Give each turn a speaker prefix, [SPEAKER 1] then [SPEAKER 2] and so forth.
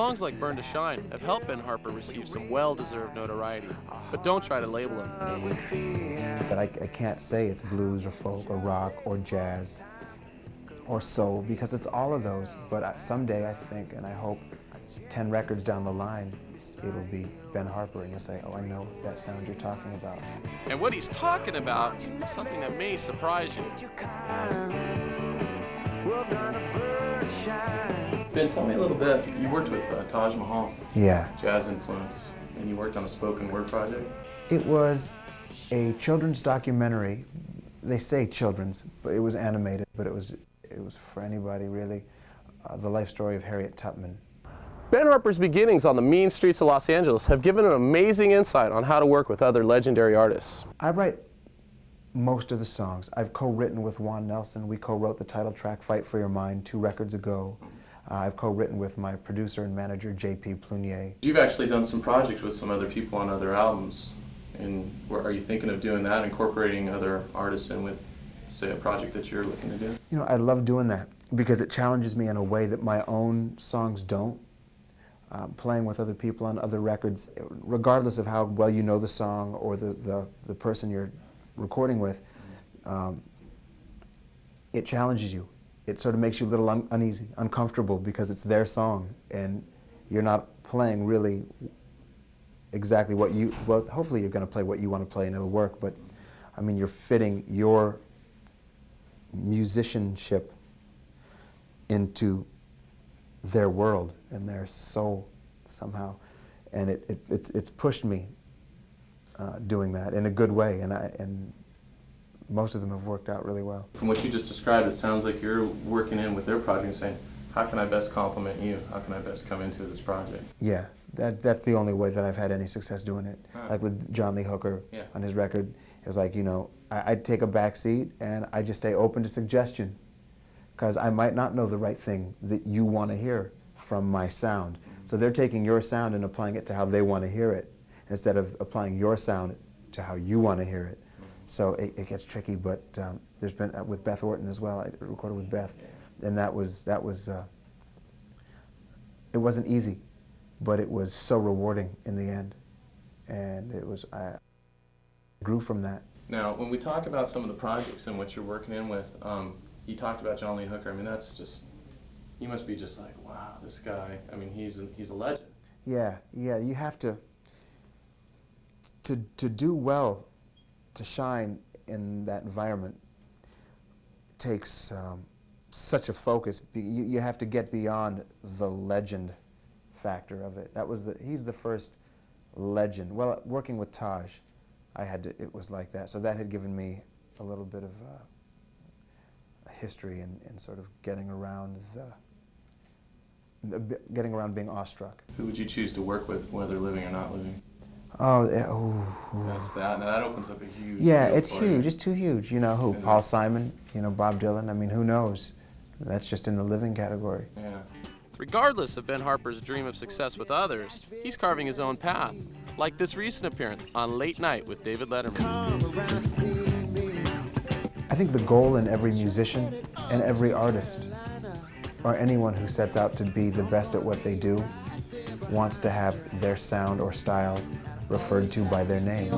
[SPEAKER 1] Songs like Burn to Shine have helped Ben Harper receive some well-deserved notoriety, but don't try to label him.
[SPEAKER 2] But I can't say it's blues or folk or rock or jazz or soul, because it's all of those. But someday I think, and I hope, 10 records down the line, it'll be Ben Harper, and you'll say, oh, I know that sound you're talking about.
[SPEAKER 1] And what he's talking about is something that may surprise you. Ben, tell me a little bit. You worked with Taj Mahal.
[SPEAKER 2] Yeah.
[SPEAKER 1] Jazz influence. And you worked on a spoken word project.
[SPEAKER 2] It was a children's documentary. They say children's, but it was animated, but it was for anybody, really. The life story of Harriet Tubman.
[SPEAKER 1] Ben Harper's beginnings on the mean streets of Los Angeles have given an amazing insight on how to work with other legendary artists.
[SPEAKER 2] I write most of the songs. I've co-written with Juan Nelson. We co-wrote the title track, Fight for Your Mind, 2 records ago. I've co-written with my producer and manager, J.P. Plunier.
[SPEAKER 1] You've actually done some projects with some other people on other albums. And are you thinking of doing that, incorporating other artists in with, say, a project that you're looking to do?
[SPEAKER 2] You know, I love doing that because it challenges me in a way that my own songs don't. Playing with other people on other records, regardless of how well you know the song or the person you're recording with, it challenges you. It sort of makes you a little uneasy, uncomfortable, because it's their song and you're not playing really exactly what you, well, hopefully you're going to play what you want to play and it'll work, but I mean, you're fitting your musicianship into their world and their soul somehow, and it's pushed me doing that in a good way, and most of them have worked out really well.
[SPEAKER 1] From what you just described, it sounds like you're working in with their project and saying, how can I best compliment you? How can I best come into this project?
[SPEAKER 2] Yeah, that's the only way that I've had any success doing it. Like with John Lee Hooker on his record, it was like, you know, I'd take a back seat and I just stay open to suggestion, because I might not know the right thing that you want to hear from my sound. So they're taking your sound and applying it to how they want to hear it, instead of applying your sound to how you want to hear it. So it gets tricky, but there's been, with Beth Orton as well, I recorded with Beth, and that was it wasn't easy, but it was so rewarding in the end, and I grew from that.
[SPEAKER 1] Now, when we talk about some of the projects and what you're working in with, you talked about John Lee Hooker. I mean, that's just, you must be just like, wow, this guy, I mean, he's a legend.
[SPEAKER 2] Yeah, you have to do well, to shine in that environment takes such a focus. You have to get beyond the legend factor of it. He's the first legend. Well, working with Taj, it was like that. So that had given me a little bit of a history in sort of getting around being awestruck.
[SPEAKER 1] Who would you choose to work with, whether living or not living?
[SPEAKER 2] Oh,
[SPEAKER 1] That's that. Now that opens up a huge.
[SPEAKER 2] Yeah, it's huge. It's too huge. You know who? Paul Simon. You know, Bob Dylan. I mean, who knows? That's just in the living category.
[SPEAKER 1] Yeah. Regardless of Ben Harper's dream of success with others, he's carving his own path, like this recent appearance on Late Night with David Letterman.
[SPEAKER 2] I think the goal in every musician and every artist, or anyone who sets out to be the best at what they do, wants to have their sound or style referred to by their name.